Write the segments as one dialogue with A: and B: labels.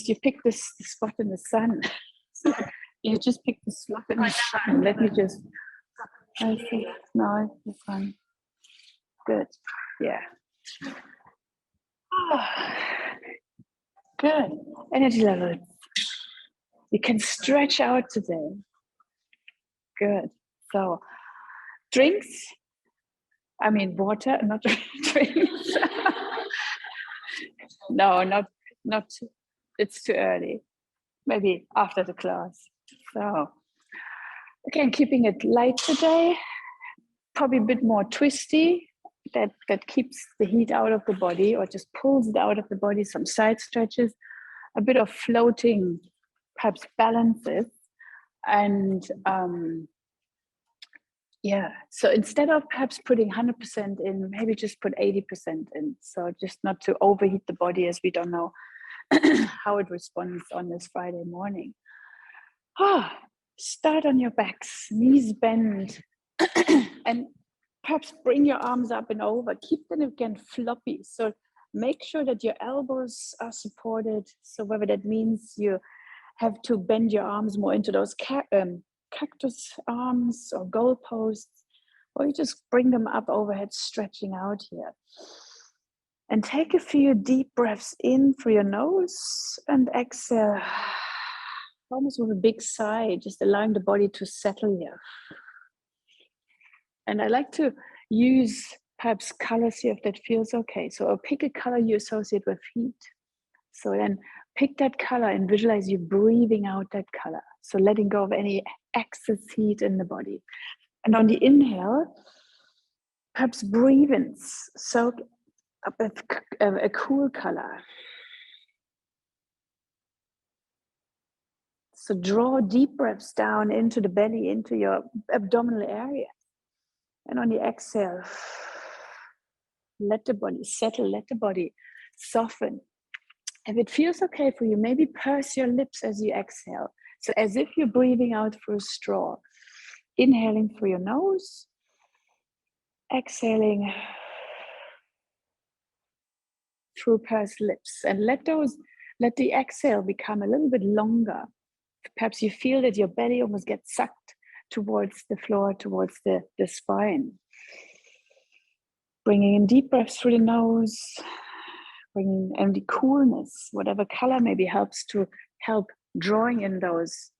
A: you pick this spot in the sun. You just pick the spot in the sun. Let me just. I see. No, this one. Good. Yeah. Good. Energy level. You can stretch out today. Good. So, drinks. I mean, water, not drinks. No, not. It's too early. Maybe after the class. So, again, keeping it light today. Probably a bit more twisty. That keeps the heat out of the body, or just pulls it out of the body. Some side stretches, a bit of floating, perhaps balances, and yeah. So instead of perhaps putting 100% in, maybe just put 80% in. So just not to overheat the body, as we don't know how it responds on this Friday morning. Start on your backs, knees bend, and perhaps bring your arms up and over. Keep them again floppy. So make sure that your elbows are supported. So whether that means you have to bend your arms more into those cactus arms or goalposts, or you just bring them up overhead, stretching out here. And take a few deep breaths in through your nose and exhale, almost with a big sigh, just allowing the body to settle here. And I like to use perhaps colors here if that feels okay. So pick a color you associate with heat. So then pick that color and visualize you breathing out that color. So letting go of any excess heat in the body. And on the inhale, perhaps breathe in, soak up a cool color. So draw deep breaths down into the belly, into your abdominal area. And on the exhale, let the body settle, let the body soften. If it feels okay for you, maybe purse your lips as you exhale. So as if you're breathing out through a straw. Inhaling through your nose, exhaling through pursed lips. And let the exhale become a little bit longer. Perhaps you feel that your belly almost gets sucked towards the floor, towards the spine. Bringing in deep breaths through the nose, bringing in the coolness, whatever color maybe helps to help drawing in those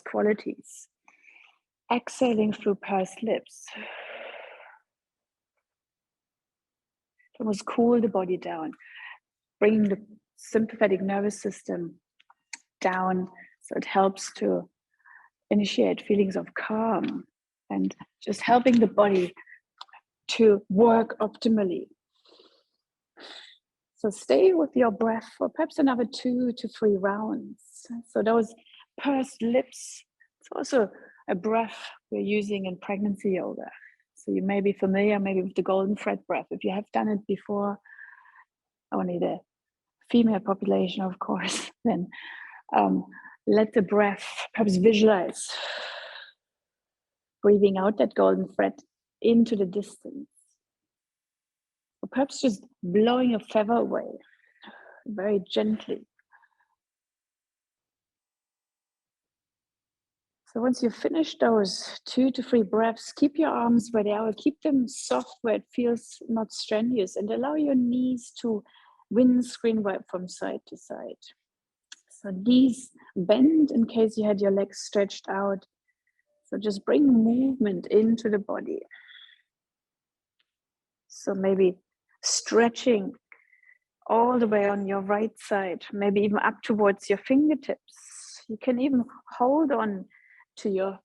A: qualities. Exhaling through pursed lips. Almost cool the body down. Bringing the sympathetic nervous system down so it helps to initiate feelings of calm and just helping the body to work optimally. So stay with your breath for perhaps another 2 to 3 rounds. So those pursed lips, it's also a breath we're using in pregnancy yoga. So you may be familiar maybe with the golden thread breath. If you have done it before, only the female population, of course, then let the breath, perhaps visualize breathing out that golden thread into the distance. Or perhaps just blowing a feather away very gently. So once you've finished those 2 to 3 breaths, keep your arms where they are, keep them soft where it feels not strenuous, and allow your knees to windscreen wipe from side to side. So knees bend in case you had your legs stretched out. So just bring movement into the body. So maybe stretching all the way on your right side, maybe even up towards your fingertips. You can even hold on to your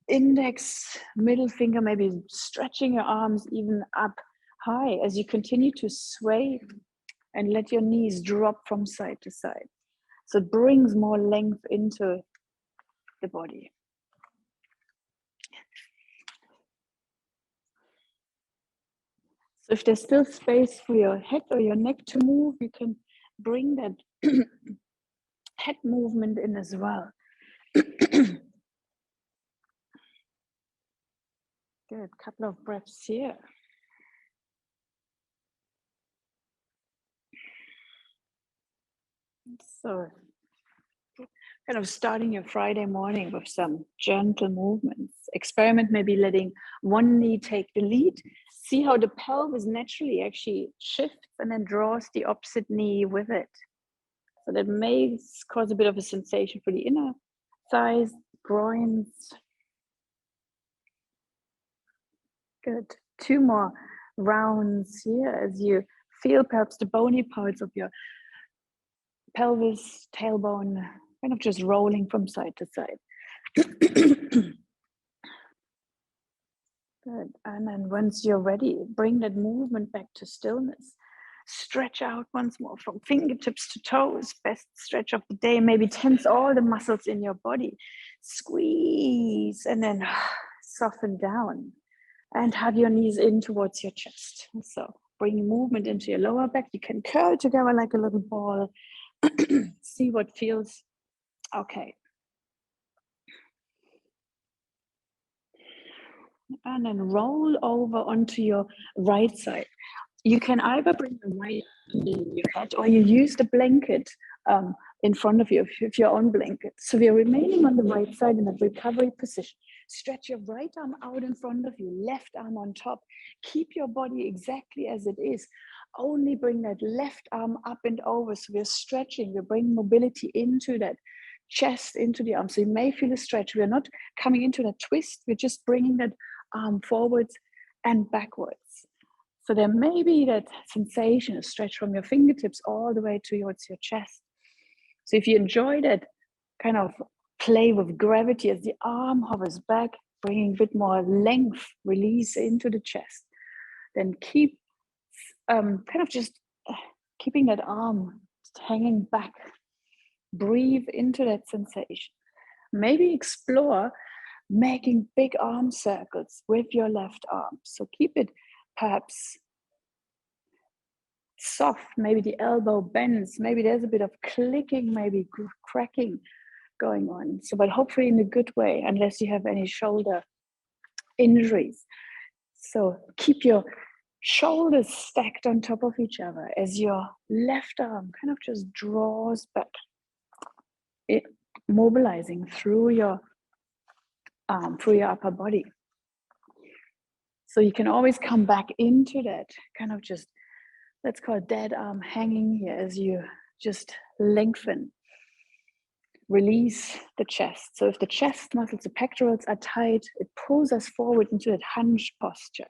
A: index, middle finger, maybe stretching your arms even up high as you continue to sway and let your knees drop from side to side. So it brings more length into the body. So if there's still space for your head or your neck to move, you can bring that head movement in as well. Good, couple of breaths here. So kind of starting your Friday morning with some gentle movements. Experiment maybe letting one knee take the lead. See how the pelvis naturally actually shifts and then draws the opposite knee with it. So that may cause a bit of a sensation for the inner thighs, groins. Good. 2 more rounds here as you feel perhaps the bony parts of your pelvis, tailbone, kind of just rolling from side to side. Good. And then once you're ready, bring that movement back to stillness. Stretch out once more from fingertips to toes. Best stretch of the day. Maybe tense all the muscles in your body. Squeeze and then soften down. And have your knees in towards your chest. So bring movement into your lower back. You can curl together like a little ball. See what feels okay. And then roll over onto your right side. You can either bring the right in your head or you use the blanket in front of you, if your own blanket. So we are remaining on the right side in that recovery position. Stretch your right arm out in front of you, left arm on top. Keep your body exactly as it is. Only bring that left arm up and over. So we're stretching, we're bringing mobility into that chest, into the arm. So you may feel a stretch. We're not coming into that twist. We're just bringing that arm forwards and backwards. So there may be that sensation, a stretch from your fingertips all the way towards your chest. So if you enjoy that kind of play with gravity as the arm hovers back, bringing a bit more length, release into the chest, then keep kind of just keeping that arm hanging back. Breathe into that sensation. Maybe explore making big arm circles with your left arm. So keep it perhaps soft, maybe the elbow bends, maybe there's a bit of clicking, maybe cracking going on. So, but hopefully in a good way, unless you have any shoulder injuries. So keep your shoulders stacked on top of each other as your left arm kind of just draws back, mobilizing through your arm, through your upper body. So you can always come back into that kind of just, let's call it dead arm hanging here as you just lengthen. Release the chest. So if the chest muscles, the pectorals are tight, it pulls us forward into that hunch posture.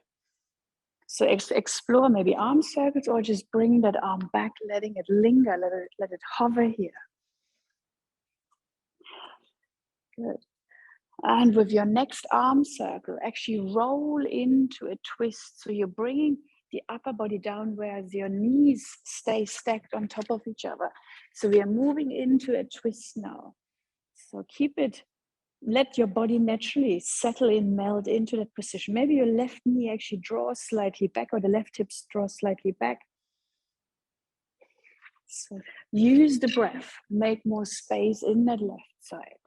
A: So explore maybe arm circles or just bring that arm back, letting it linger, let it hover here. Good. And with your next arm circle, actually roll into a twist. So you're bringing the upper body down, whereas your knees stay stacked on top of each other. So we are moving into a twist now. So keep it, let your body naturally settle in, meld into that position. Maybe your left knee actually draws slightly back or the left hips draw slightly back. So use the breath, make more space in that left side.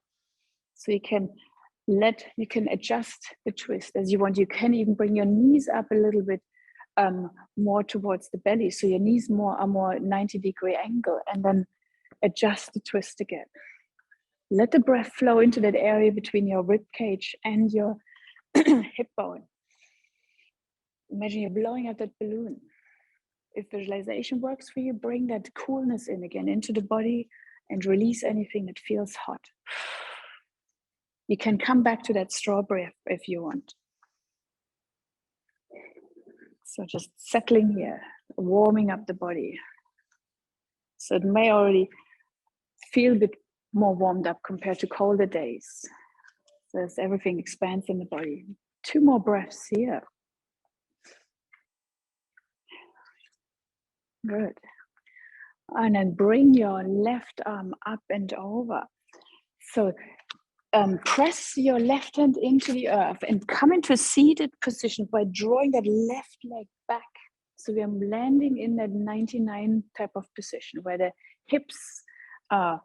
A: So you can adjust the twist as you want. You can even bring your knees up a little bit more towards the belly. So your knees are more 90-degree angle, and then adjust the twist again. Let the breath flow into that area between your rib cage and your hip bone. Imagine you're blowing up that balloon. If visualization works for you, bring that coolness in again into the body and release anything that feels hot. You can come back to that straw breath if you want. So just settling here, warming up the body. So it may already feel a bit more warmed up compared to colder days. So as everything expands in the body. 2 more breaths here. Good. And then bring your left arm up and over. So press your left hand into the earth and come into a seated position by drawing that left leg back. So we are landing in that 99 type of position where the hips are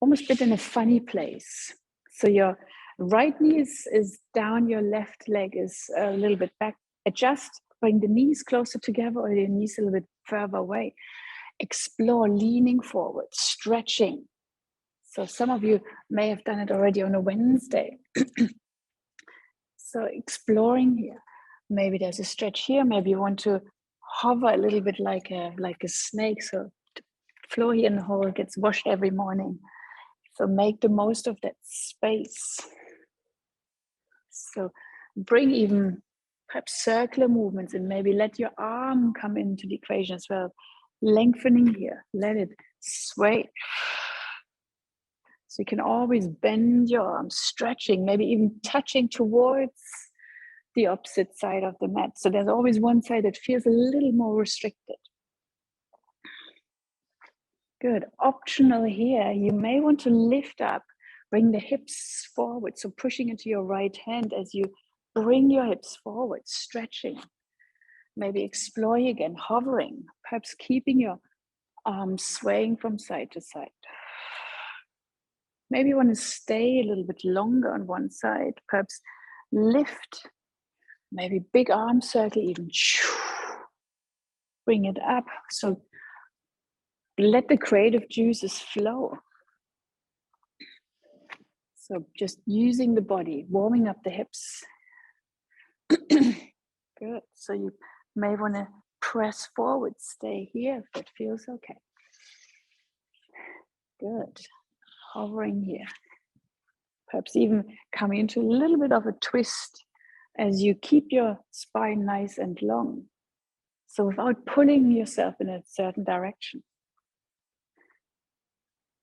A: almost a bit in a funny place. So your right knee is down, your left leg is a little bit back. Adjust, bring the knees closer together or your knees a little bit further away. Explore leaning forward, stretching. So some of you may have done it already on a Wednesday. So exploring here. Maybe there's a stretch here. Maybe you want to hover a little bit like a snake. So the floor here in the hall gets washed every morning. So make the most of that space. So bring even perhaps circular movements and maybe let your arm come into the equation as well. Lengthening here, let it sway. So you can always bend your arms, stretching, maybe even touching towards the opposite side of the mat. So there's always one side that feels a little more restricted. Good. Optional here, you may want to lift up, bring the hips forward. So pushing into your right hand as you bring your hips forward, stretching. Maybe exploring again, hovering, perhaps keeping your arms swaying from side to side. Maybe you want to stay a little bit longer on one side, perhaps lift, maybe big arm circle, even bring it up. So let the creative juices flow. So just using the body, warming up the hips. Good. So you may want to press forward, stay here if that feels okay. Good. Hovering here. Perhaps even coming into a little bit of a twist as you keep your spine nice and long. So without pulling yourself in a certain direction.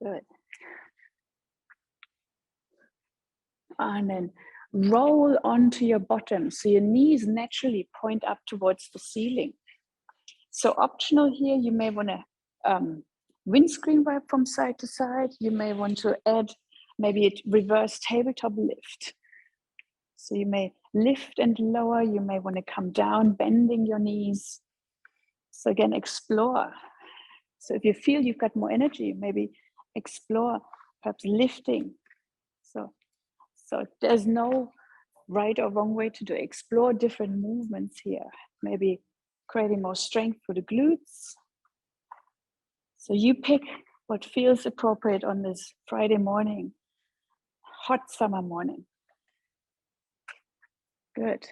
A: Good. And then roll onto your bottom. So your knees naturally point up towards the ceiling. So optional here, you may want to windscreen wipe from side to side. You may want to add maybe a reverse tabletop lift. So you may lift and lower. You may want to come down, bending your knees. So again, explore. So if you feel you've got more energy, maybe explore, perhaps lifting. So there's no right or wrong way to do it. Explore different movements here. Maybe creating more strength for the glutes. So you pick what feels appropriate on this Friday morning, hot summer morning. Good.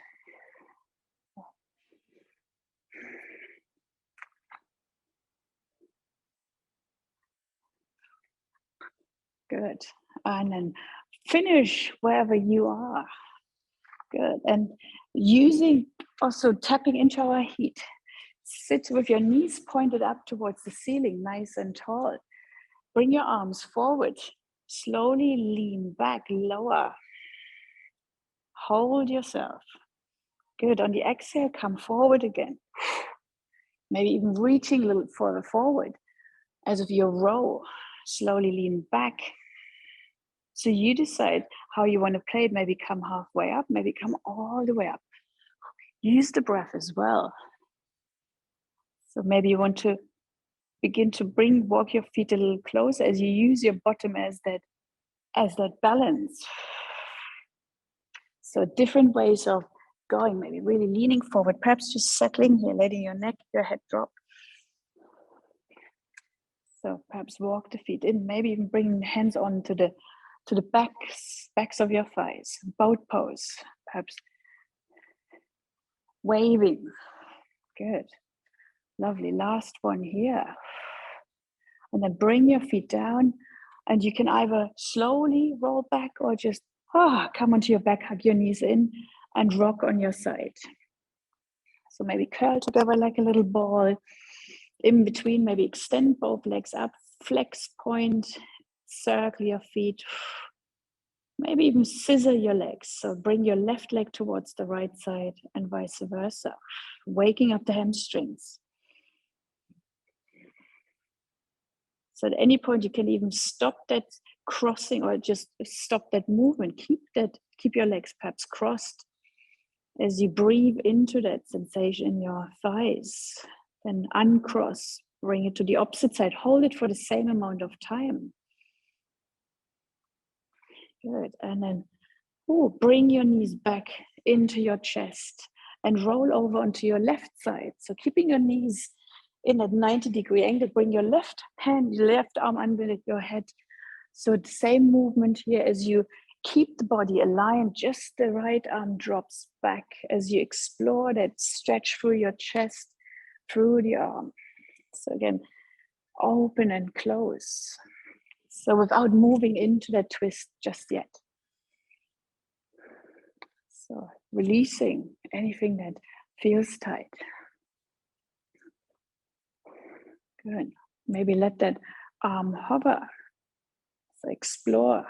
A: Good. And then finish wherever you are. Good. And using, also tapping into our heat. Sit with your knees pointed up towards the ceiling, nice and tall. Bring your arms forward. Slowly lean back, lower. Hold yourself. Good. On the exhale, come forward again. Maybe even reaching a little further forward. As if you roll. Slowly lean back. So you decide how you want to play it. Maybe come halfway up, maybe come all the way up. Use the breath as well. So maybe you want to begin to walk your feet a little closer as you use your bottom as that balance. So different ways of going, maybe really leaning forward, perhaps just settling here, letting your neck, your head drop. So perhaps walk the feet in, maybe even bringing the hands on to the backs of your thighs, boat pose, perhaps waving. Good. Lovely. Last one here. And then bring your feet down, and you can either slowly roll back or just come onto your back, hug your knees in, and rock on your side. So maybe curl together like a little ball. In between, maybe extend both legs up, flex, point, circle your feet. Maybe even scissor your legs. So bring your left leg towards the right side and vice versa. Waking up the hamstrings. So at any point, you can even stop that crossing or just stop that movement. Keep your legs perhaps crossed as you breathe into that sensation in your thighs. Then uncross, bring it to the opposite side. Hold it for the same amount of time. Good. And then bring your knees back into your chest and roll over onto your left side. So keeping your knees in at 90-degree angle, bring your left arm underneath your head So the same movement here as you keep the body aligned, just the right arm drops back as you explore that stretch through your chest, through the arm. So again, open and close. So without moving into that twist just yet. So releasing anything that feels tight. Good. Maybe let that arm hover. So explore.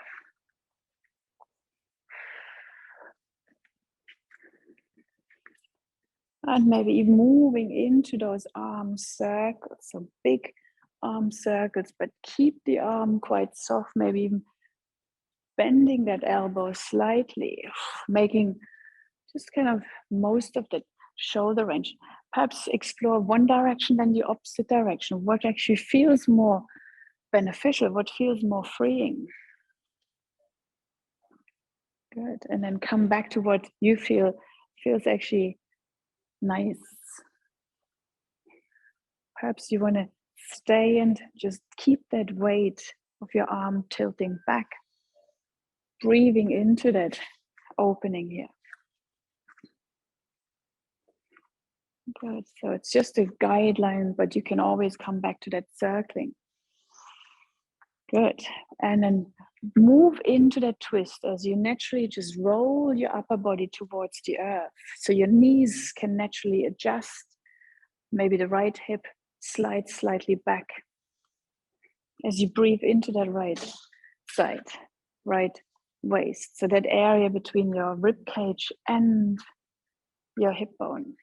A: And maybe even moving into those arm circles, so big arm circles, but keep the arm quite soft, maybe even bending that elbow slightly, making just kind of most of the shoulder range. Perhaps explore one direction, then the opposite direction. What actually feels more beneficial? What feels more freeing? Good. And then come back to what you feel feels actually nice. Perhaps you want to stay and just keep that weight of your arm tilting back, breathing into that opening here. Good. So it's just a guideline, but you can always come back to that circling. Good. And then move into that twist as you naturally just roll your upper body towards the earth. So your knees can naturally adjust. Maybe the right hip slides slightly back as you breathe into that right side, right waist. So that area between your rib cage and your hip bone.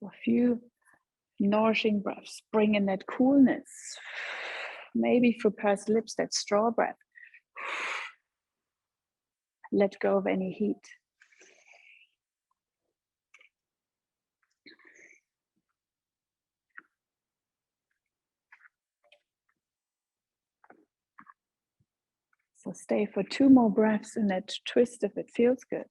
A: So a few nourishing breaths. Bring in that coolness. Maybe through pursed lips, that straw breath. Let go of any heat. So stay for 2 more breaths in that twist if it feels good.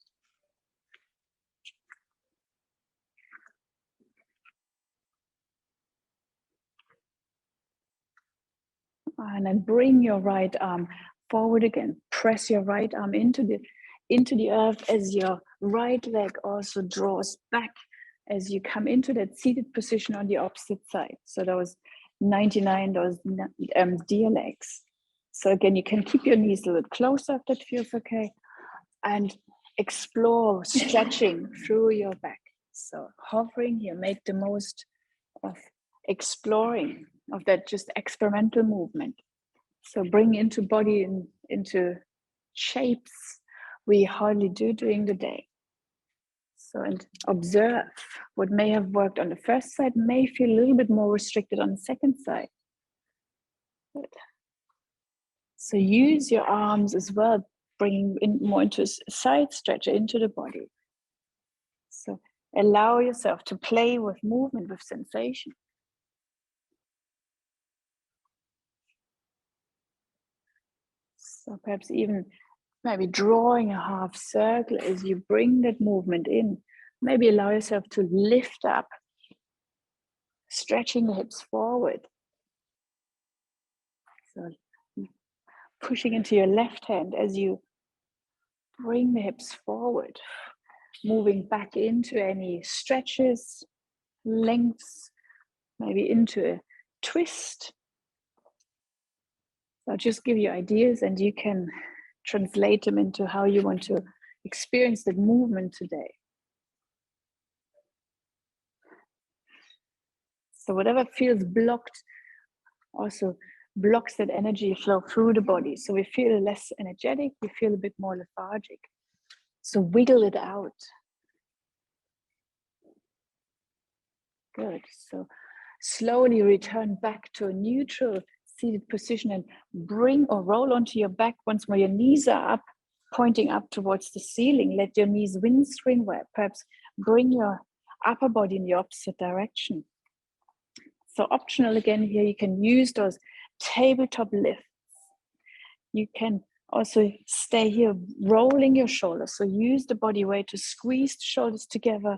A: And then bring your right arm forward again. Press your right arm into the earth as your right leg also draws back as you come into that seated position on the opposite side. So those 99, those deer legs. So again, you can keep your knees a little closer if that feels okay. And explore stretching through your back. So hovering here, make the most of exploring of that just experimental movement. So bring into body into shapes we hardly do during the day. So and observe what may have worked on the first side may feel a little bit more restricted on the second side. Good. So use your arms as well, bringing in more into a side stretch into the body. So allow yourself to play with movement, with sensation. So perhaps even maybe drawing a half circle as you bring that movement in. Maybe allow yourself to lift up, stretching the hips forward. So pushing into your left hand as you bring the hips forward, moving back into any stretches, lengths, maybe into a twist. So I'll just give you ideas and you can translate them into how you want to experience the movement today. So whatever feels blocked also blocks that energy flow through the body. So we feel less energetic, we feel a bit more lethargic. So wiggle it out. Good. So slowly return back to a neutral seated position and bring or roll onto your back once more. Your knees are up, pointing up towards the ceiling. Let your knees windscreen where perhaps bring your upper body in the opposite direction. So optional again here, you can use those tabletop lifts. You can also stay here rolling your shoulders. So use the body weight to squeeze the shoulders together.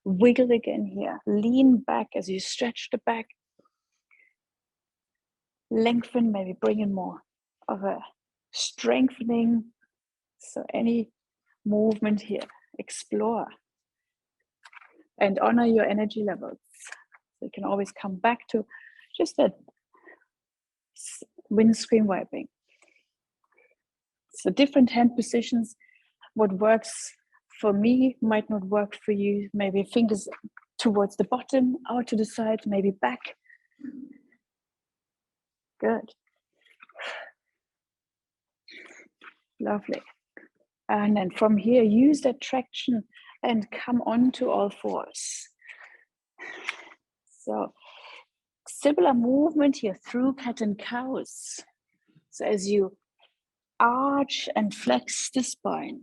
A: Wiggle again here. Lean back as you stretch the back. lengthen, maybe bring in more of a strengthening. So any movement here, explore and honor your energy levels. So you can always come back to just that windscreen wiping. So different hand positions, what works for me might not work for you. Maybe fingers towards the bottom, out to the side, maybe back. Good. Lovely. And then from here, use that traction and come onto all fours. So similar movement here through cat and cows. So as you arch and flex the spine,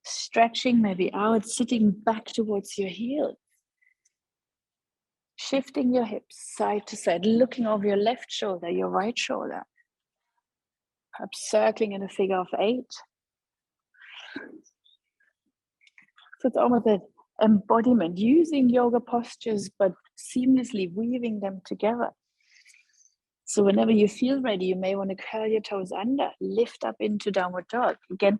A: stretching maybe out, sitting back towards your heel, shifting your hips side to side, looking over your left shoulder, your right shoulder, perhaps circling in a figure of 8. So it's almost an embodiment, using yoga postures, but seamlessly weaving them together. So whenever you feel ready, you may want to curl your toes under, lift up into downward dog. Again,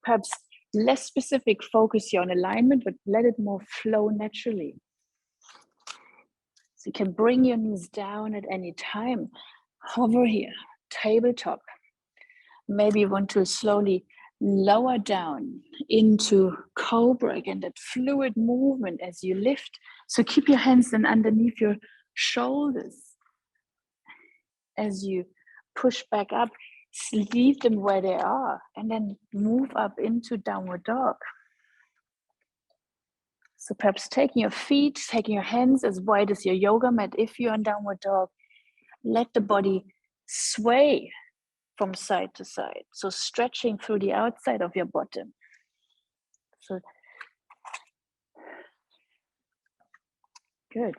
A: perhaps less specific focus here on alignment, but let it more flow naturally. So you can bring your knees down at any time. Hover here, tabletop. Maybe you want to slowly lower down into cobra, again, that fluid movement as you lift. So keep your hands then underneath your shoulders. As you push back up, leave them where they are, and then move up into downward dog. So perhaps taking your feet, taking your hands as wide as your yoga mat if you're in downward dog. Let the body sway from side to side. So stretching through the outside of your bottom. So good.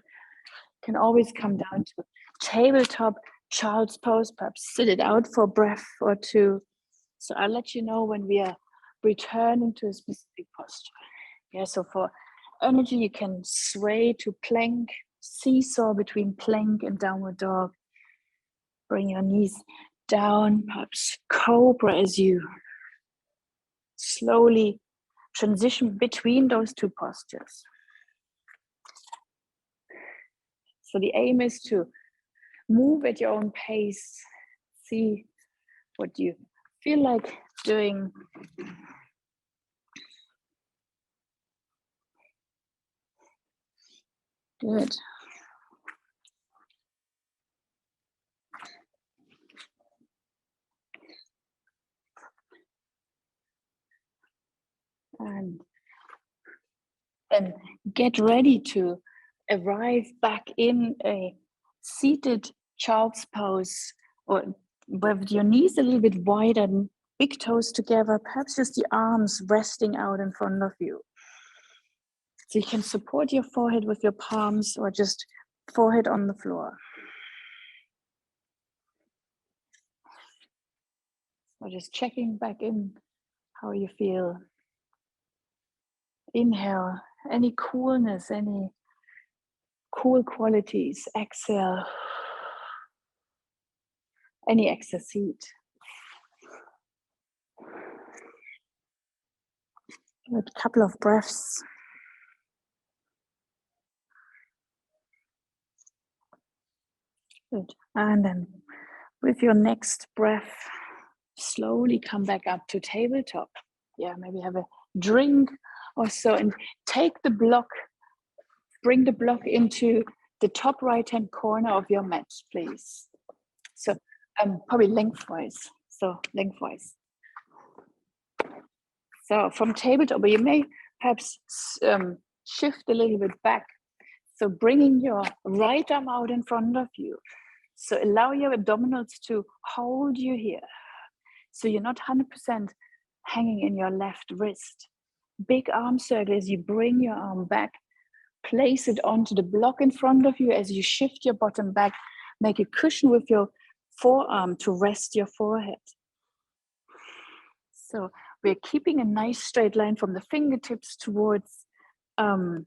A: Can always come down to tabletop, child's pose, perhaps sit it out for a breath or two. So I'll let you know when we are returning to a specific posture. Yeah, so for energy, you can sway to plank, seesaw between plank and downward dog. Bring your knees down, perhaps cobra as you slowly transition between those two postures. So the aim is to move at your own pace, see what you feel like doing. Good. And then get ready to arrive back in a seated child's pose, or with your knees a little bit wider, big toes together, perhaps just the arms resting out in front of you. So you can support your forehead with your palms or just forehead on the floor. Or just checking back in how you feel. Inhale, any coolness, any cool qualities. Exhale, any excess heat. A couple of breaths. Good. And then with your next breath, slowly come back up to tabletop. Yeah, maybe have a drink or so, and take the block, bring the block into the top right-hand corner of your mat, please. So probably lengthwise. So lengthwise. So from tabletop, but you may perhaps shift a little bit back. So bringing your right arm out in front of you. So allow your abdominals to hold you here. So you're not 100% hanging in your left wrist. Big arm circle as you bring your arm back. Place it onto the block in front of you as you shift your bottom back. Make a cushion with your forearm to rest your forehead. So we're keeping a nice straight line from the fingertips towards the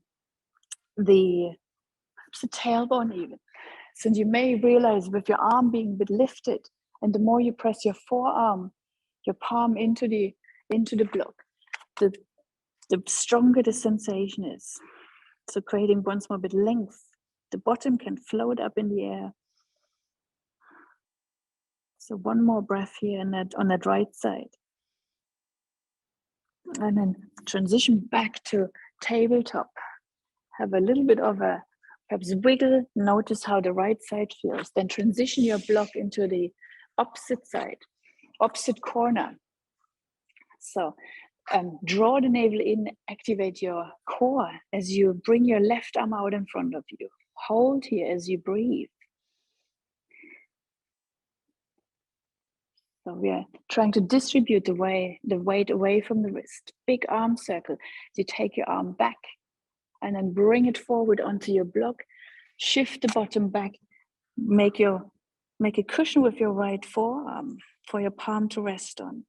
A: tailbone even. So you may realize with your arm being a bit lifted, and the more you press your forearm, your palm into the block, the stronger the sensation is. So creating once more a bit length. The bottom can float up in the air. So one more breath here on that right side. And then transition back to tabletop. Have a little bit of a perhaps wiggle. Notice how the right side feels. Then transition your block into the opposite side, opposite corner. So draw the navel in, activate your core as you bring your left arm out in front of you. Hold here as you breathe. So we are trying to distribute the weight away from the wrist. Big arm circle. You take your arm back and then bring it forward onto your block. Shift the bottom back. Make a cushion with your right forearm for your palm to rest on.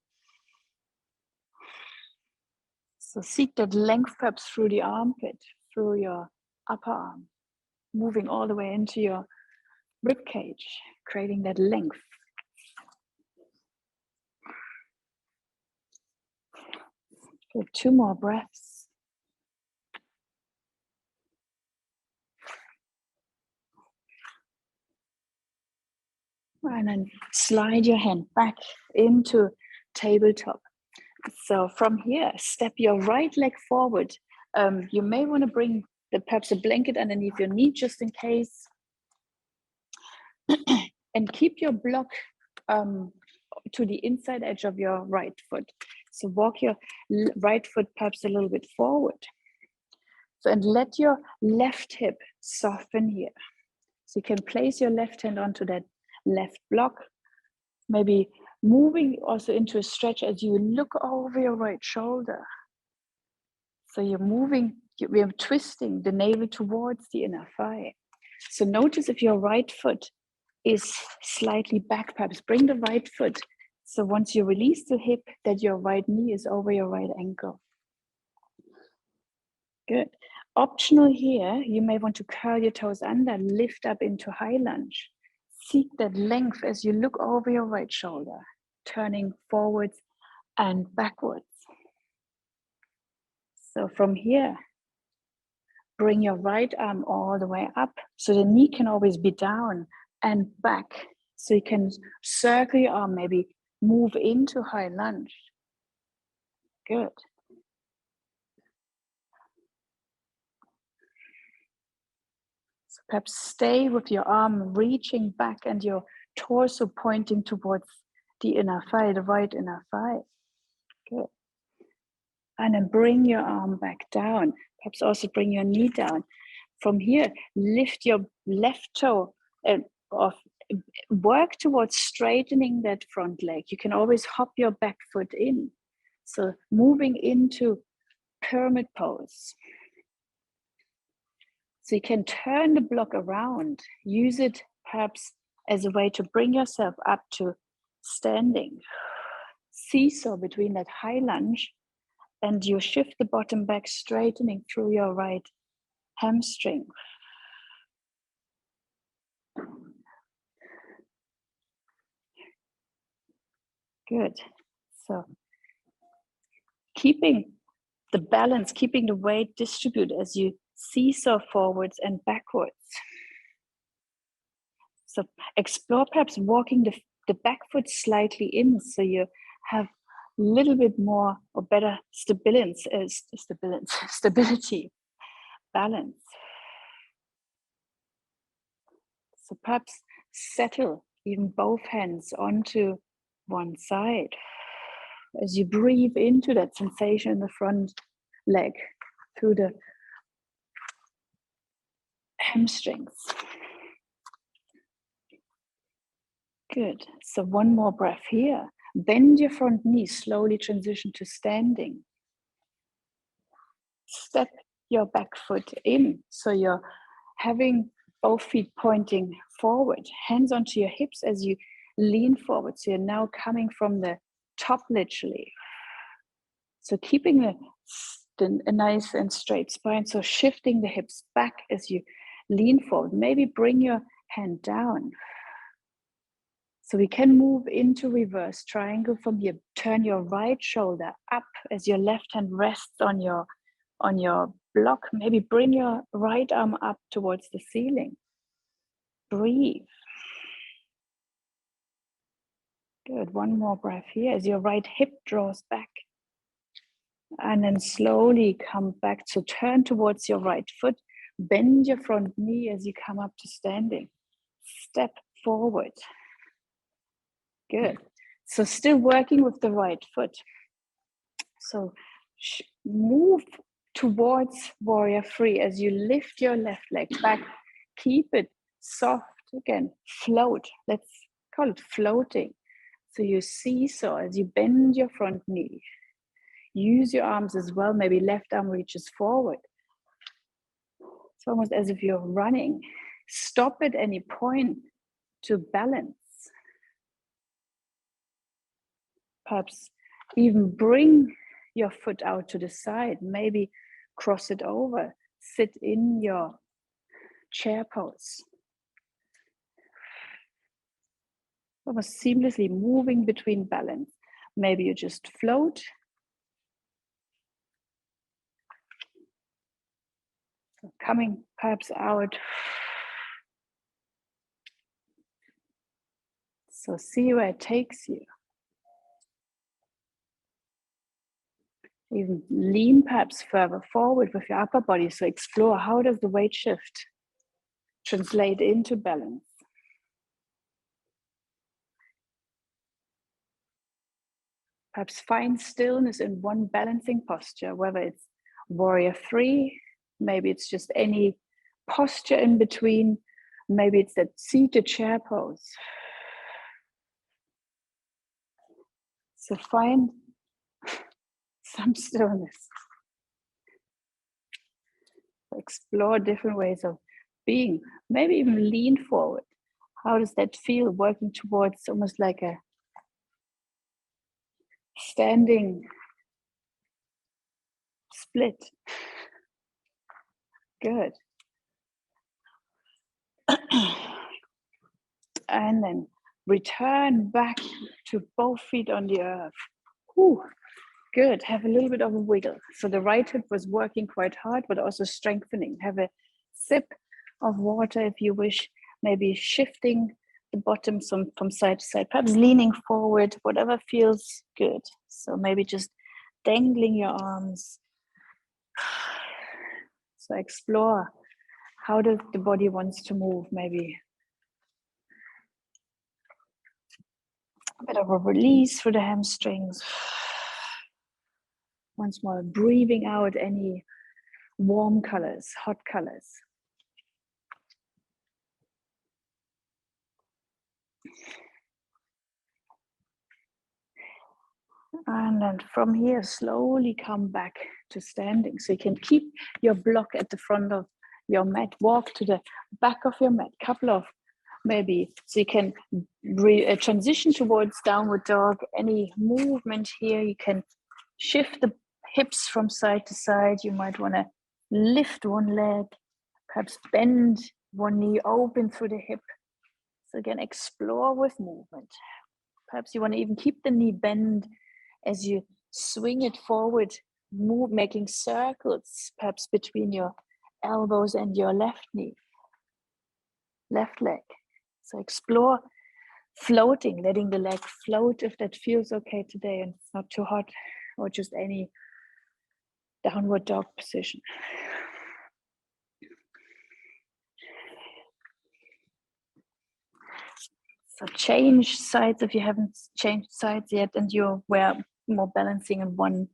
A: So seek that length perhaps through the armpit, through your upper arm, moving all the way into your rib cage, creating that length. Good. 2 more breaths. And then slide your hand back into tabletop. So from here, step your right leg forward. You may want to bring perhaps a blanket underneath your knee just in case. And keep your block to the inside edge of your right foot. So walk your right foot perhaps a little bit forward. So, and let your left hip soften here. So you can place your left hand onto that left block, maybe moving also into a stretch as you look over your right shoulder. So you're moving, we're twisting the navel towards the inner thigh. So notice if your right foot is slightly back, perhaps bring the right foot. So once you release the hip, that your right knee is over your right ankle. Good. Optional here, you may want to curl your toes under, lift up into high lunge. Seek that length as you look over your right shoulder, turning forwards and backwards. So from here, bring your right arm all the way up. So the knee can always be down and back. So you can circle your arm, maybe move into high lunge. Good. So perhaps stay with your arm reaching back and your torso pointing towards the inner thigh, the right inner thigh. Good. And then bring your arm back down. Perhaps also bring your knee down. From here, lift your left toe off. Work towards straightening that front leg. You can always hop your back foot in. So moving into pyramid pose. So you can turn the block around. Use it perhaps as a way to bring yourself up to standing. Seesaw between that high lunge and you shift the bottom back, straightening through your right hamstring. Good. So keeping the balance, keeping the weight distributed as you seesaw forwards and backwards. So explore perhaps walking the back foot slightly in so you have a little bit more or better stability, balance. So perhaps settle even both hands onto one side as you breathe into that sensation in the front leg through the hamstrings. Good. So one more breath here. Bend your front knee, slowly transition to standing. Step your back foot in. So you're having both feet pointing forward, hands onto your hips as you lean forward. So you're now coming from the top literally. So keeping a nice and straight spine. So shifting the hips back as you lean forward. Maybe bring your hand down. So we can move into reverse triangle from here. Turn your right shoulder up as your left hand rests on your block. Maybe bring your right arm up towards the ceiling. Breathe. Good. One more breath here as your right hip draws back. And then slowly come back. So turn towards your right foot. Bend your front knee as you come up to standing. Step forward. Good. So still working with the right foot. So move towards warrior three as you lift your left leg back. Keep it soft again. Float. Let's call it floating. So you seesaw as you bend your front knee. Use your arms as well. Maybe left arm reaches forward. It's almost as if you're running. Stop at any point to balance. Perhaps even bring your foot out to the side. Maybe cross it over. Sit in your chair pose. Almost seamlessly moving between balance. Maybe you just float. Coming perhaps out. So see where it takes you. Even lean perhaps further forward with your upper body. So explore, how does the weight shift translate into balance? Perhaps find stillness in one balancing posture, whether it's warrior three, maybe it's just any posture in between, maybe it's that seated chair pose. So find some stillness. Explore different ways of being, maybe even lean forward. How does that feel, working towards almost like a standing split? Good. And then return back to both feet on the earth. Whew. Good. Have a little bit of a wiggle. So the right hip was working quite hard, but also strengthening. Have a sip of water if you wish. Maybe shifting the bottom from side to side, perhaps leaning forward, whatever feels good. So maybe just dangling your arms. So explore how the body wants to move. Maybe a bit of a release through the hamstrings. Once more, breathing out any warm colors, hot colors. And then from here, slowly come back to standing. So you can keep your block at the front of your mat. Walk to the back of your mat. Couple of maybe, so you can transition towards downward dog. Any movement here, you can shift the hips from side to side. You might want to lift one leg, perhaps bend one knee, open through the hip. So again, explore with movement. Perhaps you want to even keep the knee bent as you swing it forward, move, making circles, perhaps between your elbows and your left knee, left leg. So explore floating, letting the leg float if that feels okay today and it's not too hot, or just any downward dog position. So change sides if you haven't changed sides yet and you were more balancing in one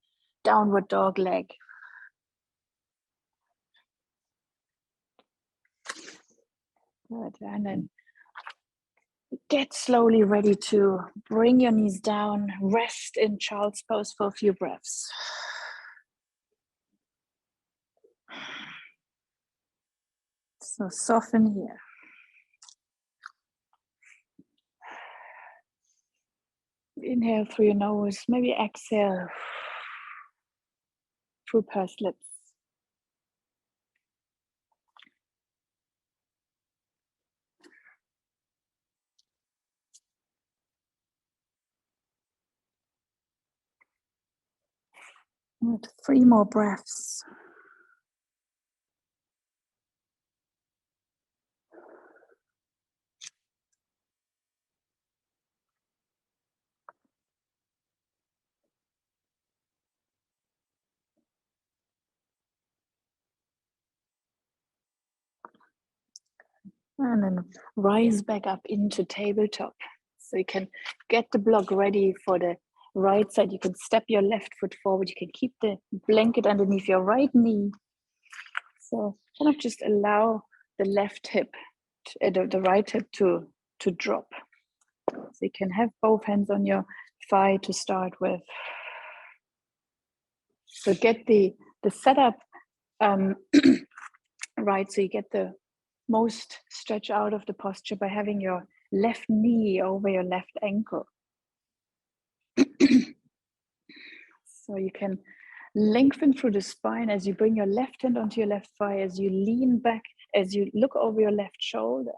A: downward dog leg. Good. And then get slowly ready to bring your knees down, rest in child's pose for a few breaths. So soften here. Inhale through your nose, maybe exhale through pursed lips. And 3 more breaths. And then rise back up into tabletop. So you can get the block ready for the right side. You can step your left foot forward. You can keep the blanket underneath your right knee. So kind of just allow the left hip, the right hip to drop. So you can have both hands on your thigh to start with. So get the setup right, so you get the most stretch out of the posture by having your left knee over your left ankle. So you can lengthen through the spine as you bring your left hand onto your left thigh, as you lean back, as you look over your left shoulder.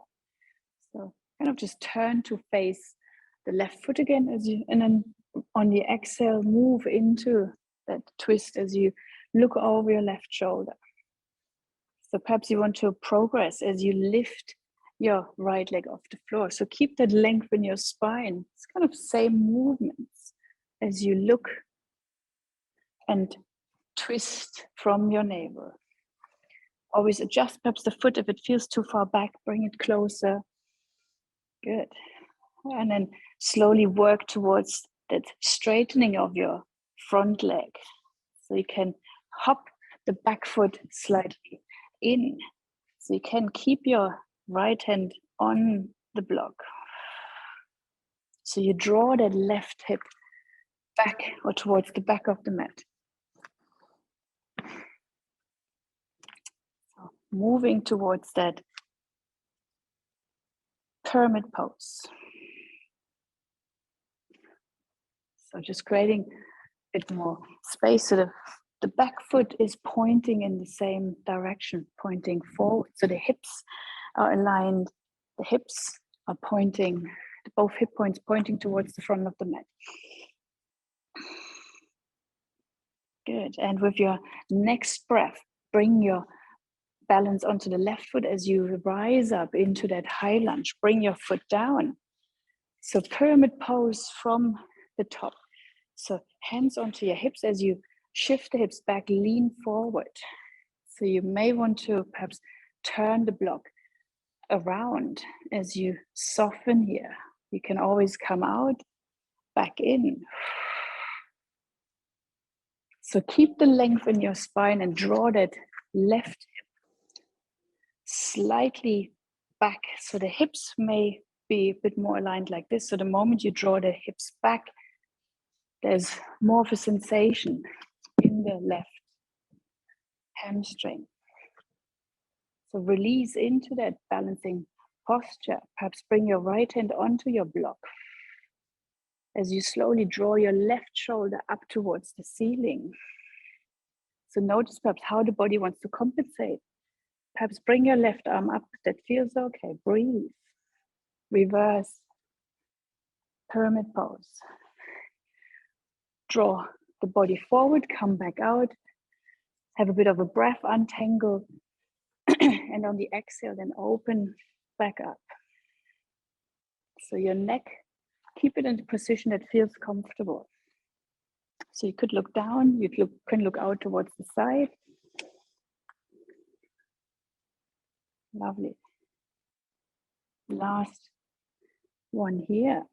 A: So kind of just turn to face the left foot again, and then on the exhale, move into that twist as you look over your left shoulder. So perhaps you want to progress as you lift your right leg off the floor. So keep that length in your spine. It's kind of same movements as you look and twist from your navel. Always adjust perhaps the foot if it feels too far back, bring it closer. Good. And then slowly work towards that straightening of your front leg. So you can hop the back foot slightly in. So you can keep your right hand on the block. So you draw that left hip back or towards the back of the mat. So moving towards that pyramid pose. So just creating a bit more space so the back foot is pointing in the same direction, pointing forward. So the hips are aligned, the hips are pointing, both hip points pointing towards the front of the mat. Good. And with your next breath, bring your balance onto the left foot as you rise up into that high lunge. Bring your foot down. So pyramid pose from the top. So hands onto your hips as you shift the hips back, lean forward. So you may want to perhaps turn the block around as you soften here. You can always come out, back in. So keep the length in your spine and draw that left hip slightly back. So the hips may be a bit more aligned like this. So the moment you draw the hips back, there's more of a sensation in the left hamstring. So release into that balancing posture. Perhaps bring your right hand onto your block as you slowly draw your left shoulder up towards the ceiling. So notice perhaps how the body wants to compensate. Perhaps bring your left arm up. That feels okay. Breathe. Reverse. Pyramid pose. Draw the body forward, come back out. Have a bit of a breath, untangle. And on the exhale, then open back up. So your neck, keep it in the position that feels comfortable. So you could look down, can look out towards the side. Lovely. Last one here.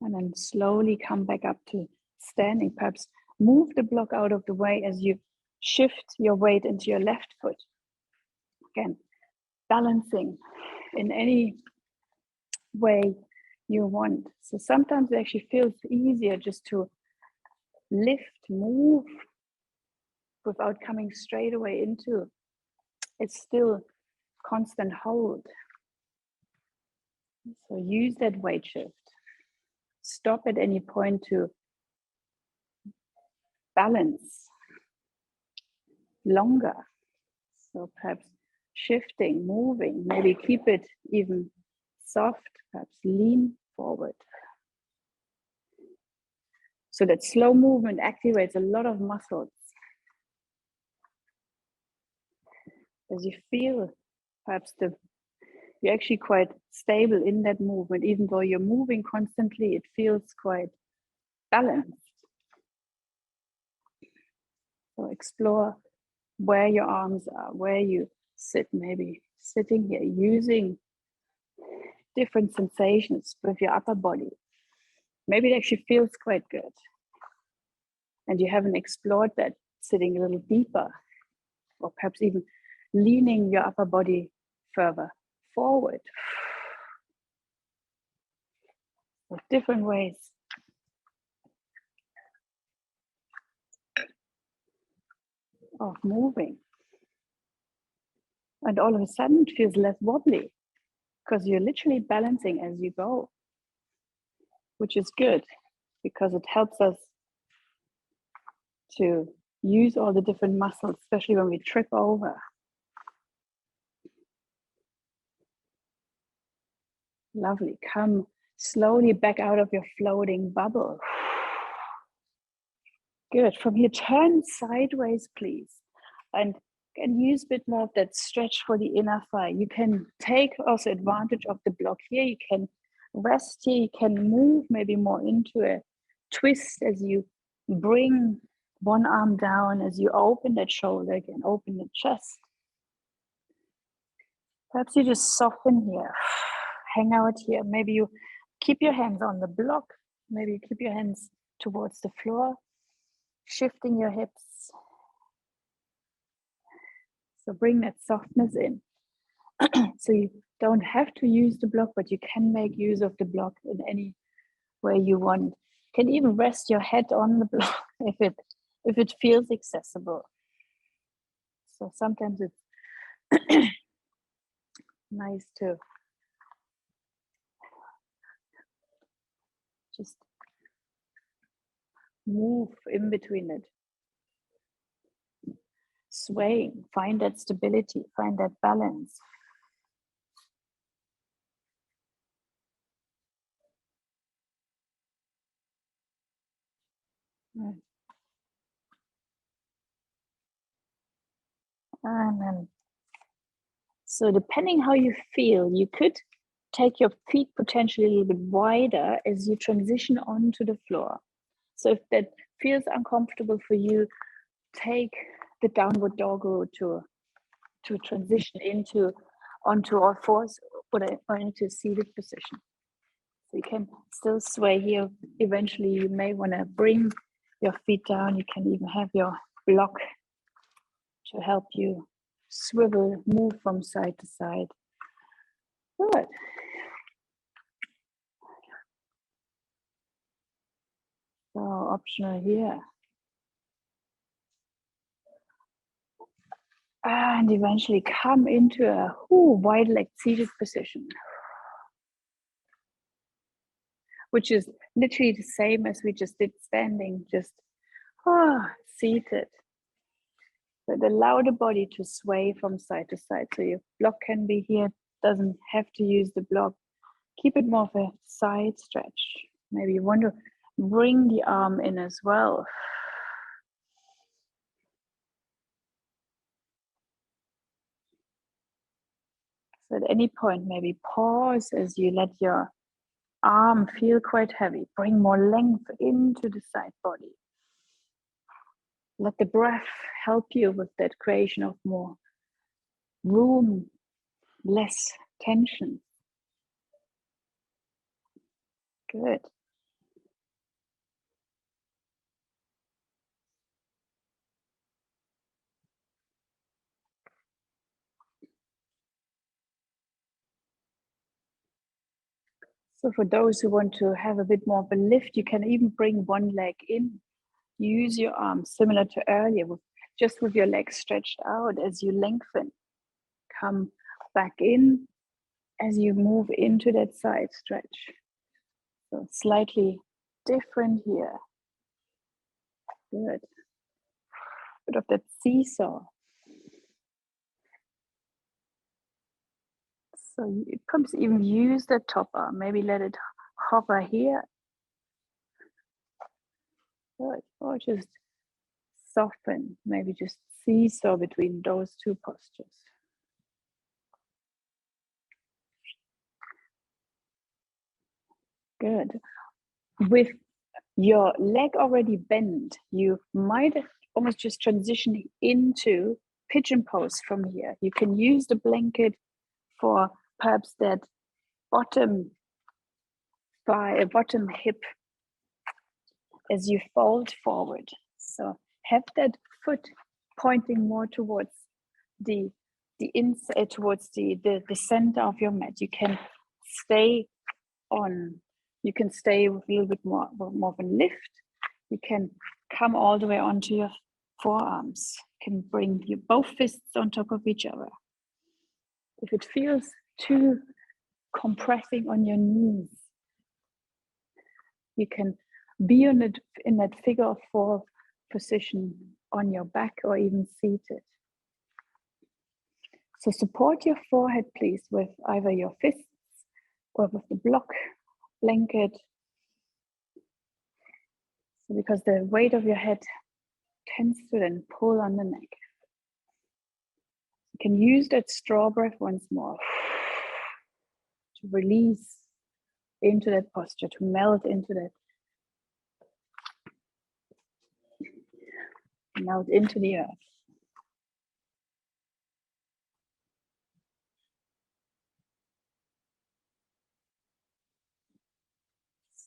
A: And then slowly come back up to standing. Perhaps move the block out of the way as you shift your weight into your left foot. Again, balancing in any way you want. So sometimes it actually feels easier just to lift, move without coming straight away into it's still constant hold. So use that weight shift. Stop at any point to balance longer. So perhaps shifting, moving, maybe keep it even soft, perhaps lean forward. So that slow movement activates a lot of muscles. As you feel, perhaps you're actually quite stable in that movement, even though you're moving constantly, it feels quite balanced. So explore where your arms are, where you sit, maybe sitting here, using different sensations with your upper body. Maybe it actually feels quite good. And you haven't explored that, sitting a little deeper, or perhaps even leaning your upper body further forward. With different ways of moving. And all of a sudden it feels less wobbly because you're literally balancing as you go, which is good because it helps us to use all the different muscles, especially when we trip over. Lovely. Come slowly back out of your floating bubble. Good. From here, turn sideways, please. And use a bit more of that stretch for the inner thigh. You can take also advantage of the block here. You can rest here. You can move maybe more into a twist as you bring one arm down, as you open that shoulder again, open the chest. Perhaps you just soften here, hang out here. Maybe you keep your hands on the block. Maybe you keep your hands towards the floor, shifting your hips. So bring that softness in. So you don't have to use the block, but you can make use of the block in any way you want. You can even rest your head on the block if it feels accessible. So sometimes it's nice to just move in between it. Swaying, find that stability, find that balance. Right. And then, so depending how you feel, you could take your feet potentially a little bit wider as you transition onto the floor. So if that feels uncomfortable for you, take the downward dog route to transition onto all fours or into a seated position. So you can still sway here. Eventually you may want to bring your feet down. You can even have your block to help you swivel, move from side to side. Good. So optional here. And eventually come into a wide leg seated position, which is literally the same as we just did standing, just seated. But allow the body to sway from side to side. So your block can be here, doesn't have to use the block. Keep it more of a side stretch. Maybe you want to bring the arm in as well. So at any point, maybe pause as you let your arm feel quite heavy. Bring more length into the side body. Let the breath help you with that creation of more room, less tension. Good. So for those who want to have a bit more of a lift, you can even bring one leg in. Use your arms similar to earlier, just with your legs stretched out as you lengthen. Come back in as you move into that side stretch. So slightly different here. Good. Bit of that seesaw. So you can even use the top arm. Maybe let it hover here. Good. Or just soften, maybe just seesaw between those two postures. Good. With your leg already bent, you might almost just transition into pigeon pose from here. You can use the blanket for perhaps that bottom thigh, bottom hip as you fold forward. So have that foot pointing more towards the inside, towards the center of your mat. You can stay on. You can stay with a little bit more of a lift. You can come all the way onto your forearms. You can bring your both fists on top of each other. If it feels too compressing on your knees, you can be on it in that figure of four position on your back or even seated. So support your forehead, please, with either your fists or with the block blanket. So because the weight of your head tends to then pull on the neck. You can use that straw breath once more to release into that posture, to melt into that. Melt into the earth.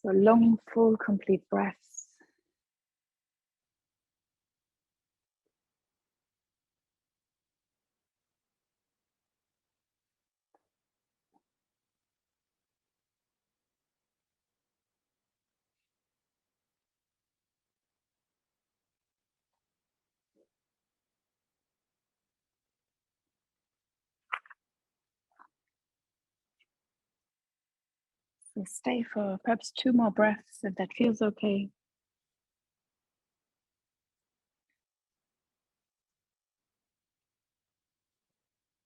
A: So long, full, complete breaths. So stay for perhaps 2 more breaths if that feels okay.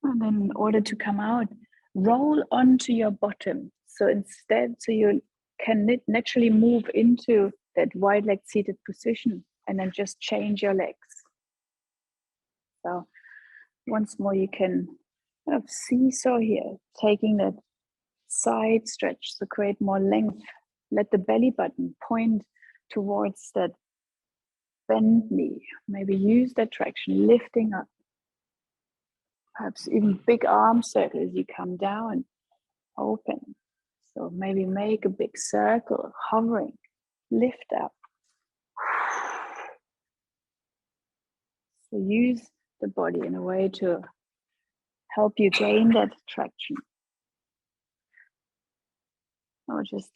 A: And then in order to come out, roll onto your bottom. So instead, so you can naturally move into that wide leg seated position and then just change your legs. So once more, you can kind of seesaw here, taking that side stretch to create more length. Let the belly button point towards that bent knee. Maybe use that traction, lifting up. Perhaps even big arm circle as you come down, open. So maybe make a big circle, hovering, lift up. So use the body in a way to help you gain that traction. Or just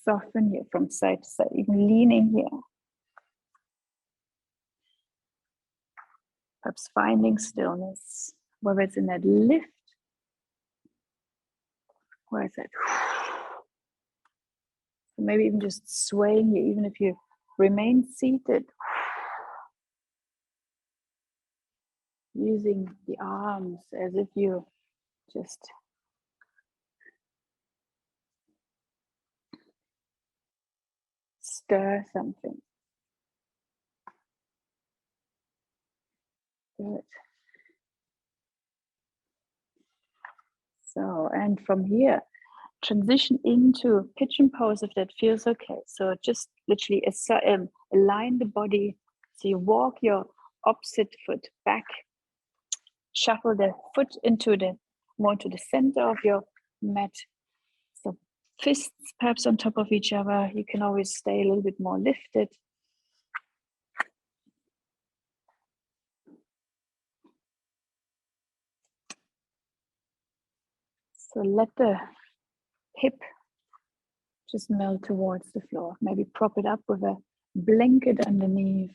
A: soften here from side to side, even leaning here. Perhaps finding stillness, whether it's in that lift, or is it maybe even just swaying here, even if you remain seated, using the arms as if you just stir something. Good. So, and from here, transition into pigeon pose if that feels okay. So just literally align the body. So you walk your opposite foot back, shuffle the foot into more to the center of your mat. So fists perhaps on top of each other. You can always stay a little bit more lifted. So let the hip just melt towards the floor. Maybe prop it up with a blanket underneath.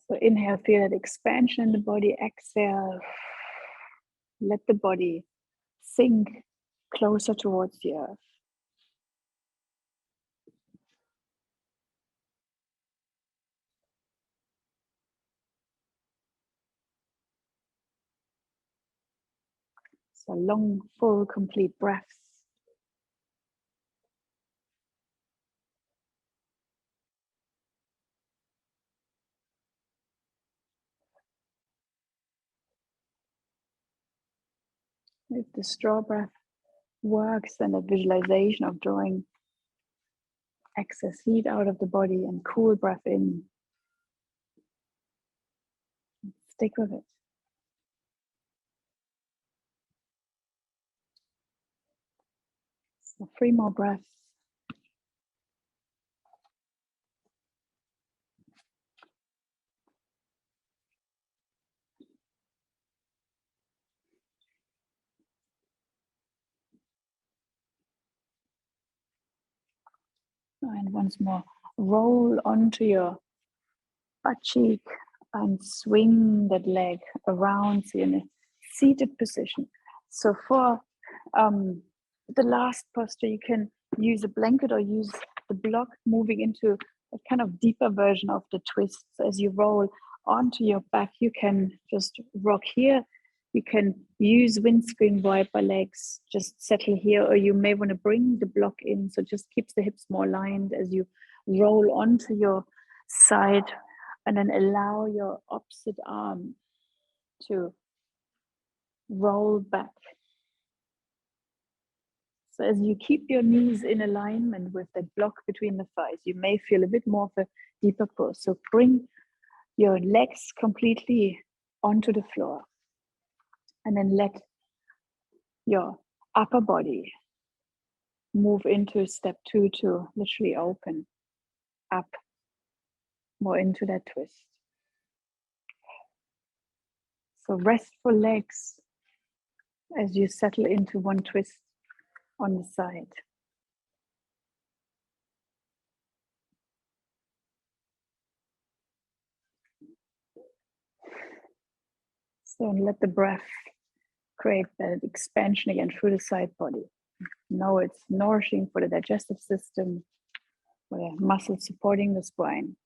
A: So inhale, feel that expansion in the body. Exhale, let the body sink closer towards the earth. So long, full, complete breaths. If the straw breath works, then a visualization of drawing excess heat out of the body and cool breath in. Stick with it. So 3 more breaths. And once more, roll onto your butt cheek and swing that leg around in a seated position. So for the last posture, you can use a blanket or use the block, moving into a kind of deeper version of the twists. As you roll onto your back, you can just rock here. You can use windscreen wiper legs, just settle here, or you may want to bring the block in, so just keeps the hips more aligned as you roll onto your side, and then allow your opposite arm to roll back. So as you keep your knees in alignment with that block between the thighs, you may feel a bit more of a deeper pull. So bring your legs completely onto the floor, and then let your upper body move into step 2 to literally open up more into that twist. So restful legs as you settle into one twist on the side. So let the breath create that expansion again through the side body. Know it's nourishing for the digestive system, for the muscles supporting the spine.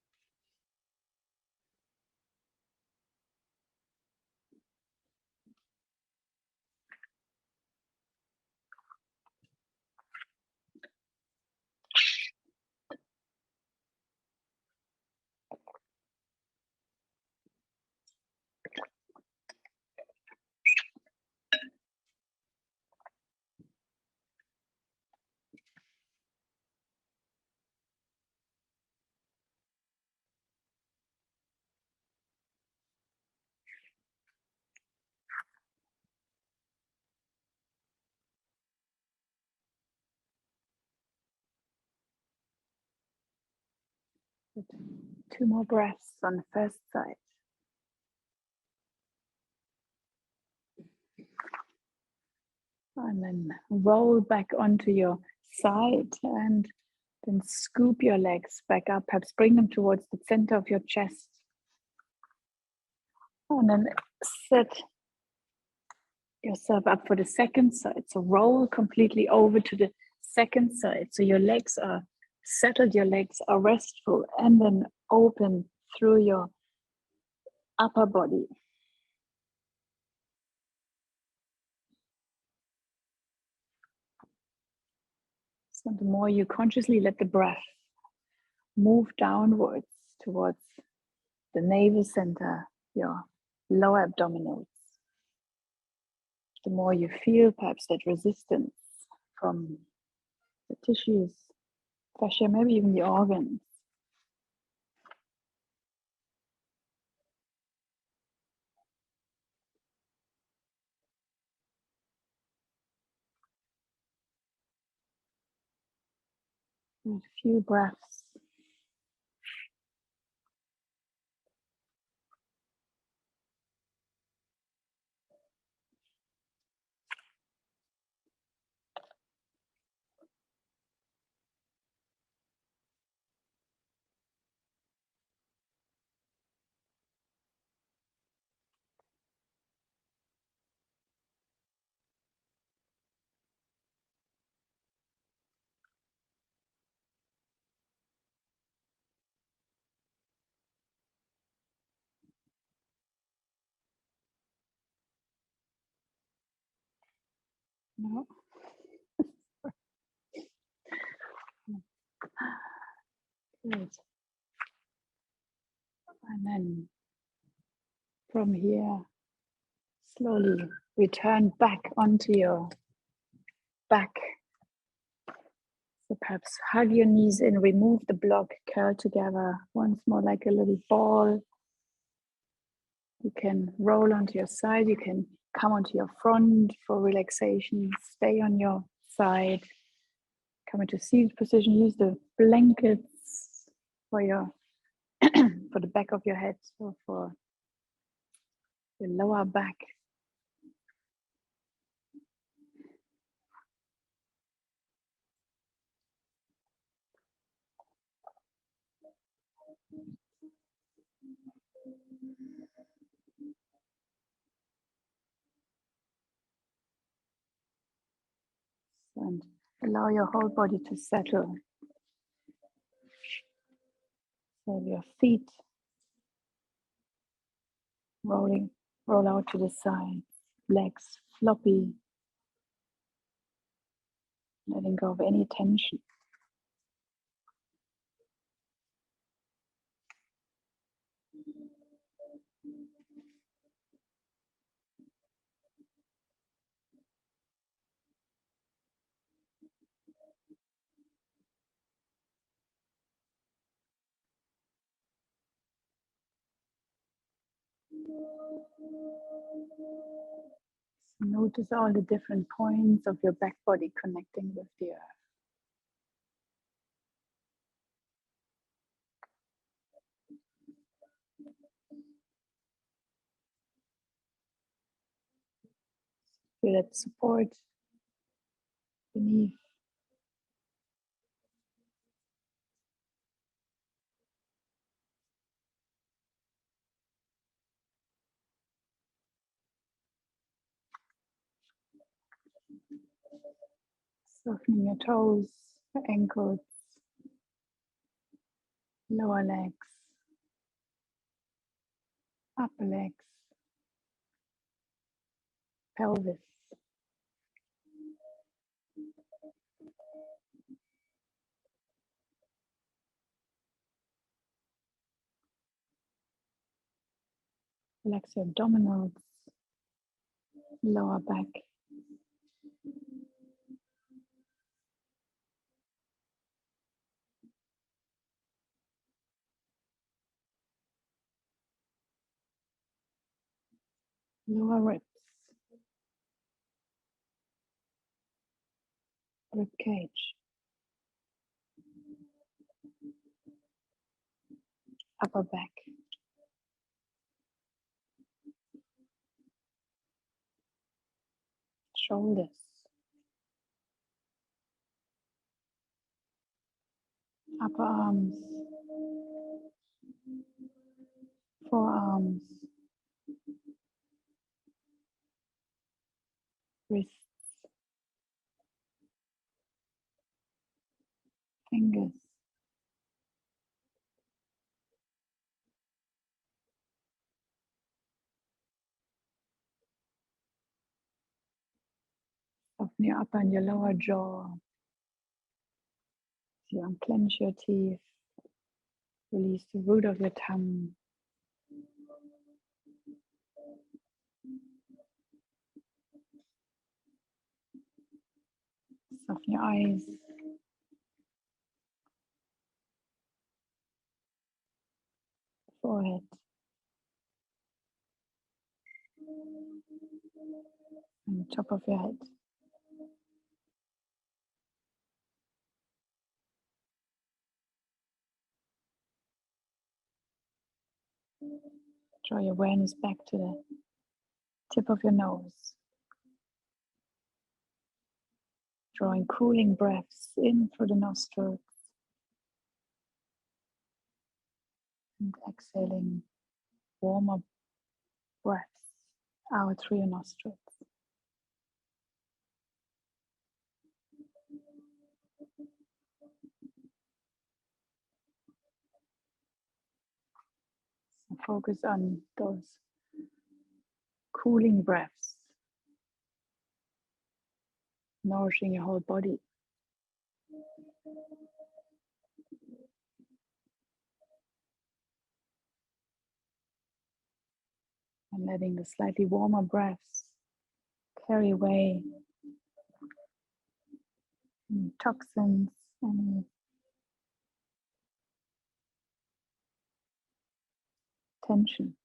A: Good. 2 more breaths on the first side. And then roll back onto your side and then scoop your legs back up, perhaps bring them towards the center of your chest. And then set yourself up for the second side. So roll completely over to the second side. So your legs are settled, your legs are restful, and then open through your upper body. So the more you consciously let the breath move downwards towards the navel center, your lower abdominals, the more you feel perhaps that resistance from the tissues, fascia, maybe even the organs. And a few breaths. No. Good. And then from here, slowly return back onto your back. So perhaps hug your knees in, remove the block, curl together once more like a little ball. You can roll onto your side, you can come onto your front for relaxation, stay on your side, come into seated position, use the blankets for your for the back of your head or for the lower back. And allow your whole body to settle. So your feet roll out to the side, legs floppy, letting go of any tension. So notice all the different points of your back body connecting with the earth. Feel that support beneath. Softening your toes, your ankles, lower legs, upper legs, pelvis. Relax your abdominals, lower back. Lower ribs, rib cage, upper back, shoulders, upper arms, forearms, wrists, fingers, soften your upper and your lower jaw. You unclench your teeth, release the root of your tongue. Soften your eyes, forehead, and the top of your head. Draw your awareness back to the tip of your nose. Drawing cooling breaths in through the nostrils and exhaling warmer breaths out through your nostrils. So focus on those cooling breaths. nourishing your whole body. And letting the slightly warmer breaths carry away any toxins, any tension.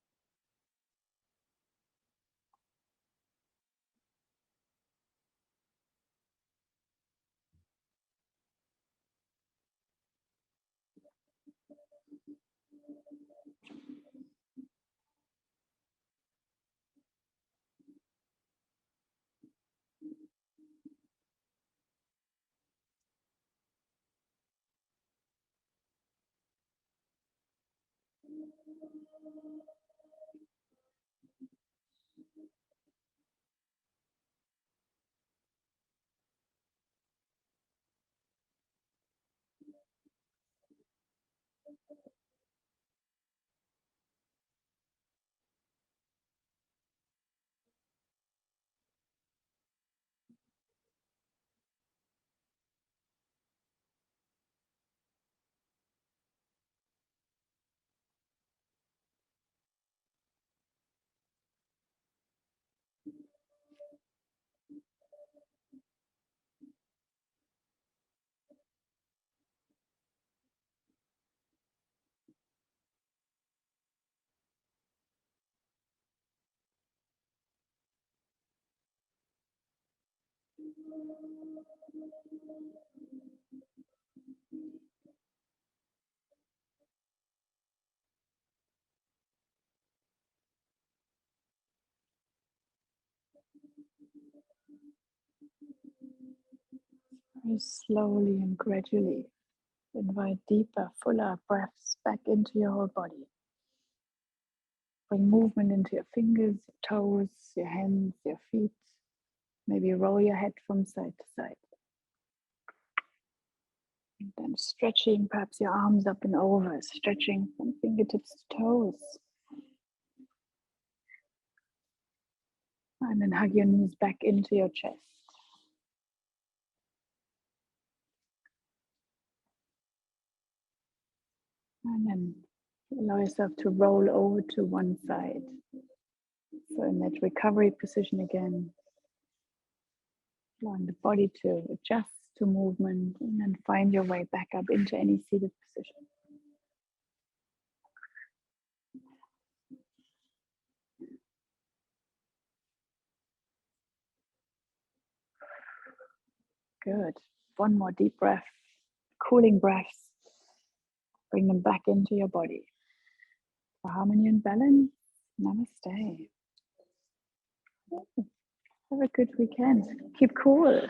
A: Very slowly and gradually invite deeper, fuller breaths back into your whole body. Bring movement into your fingers, your toes, your hands, your feet. Maybe roll your head from side to side. And then stretching perhaps your arms up and over, stretching from fingertips to toes. And then hug your knees back into your chest. And then allow yourself to roll over to one side. So in that recovery position again, allowing the body to adjust to movement and then find your way back up into any seated position. Good. One more deep breath, cooling breaths. Bring them back into your body. For harmony and balance, namaste. Have a good weekend. Keep cool.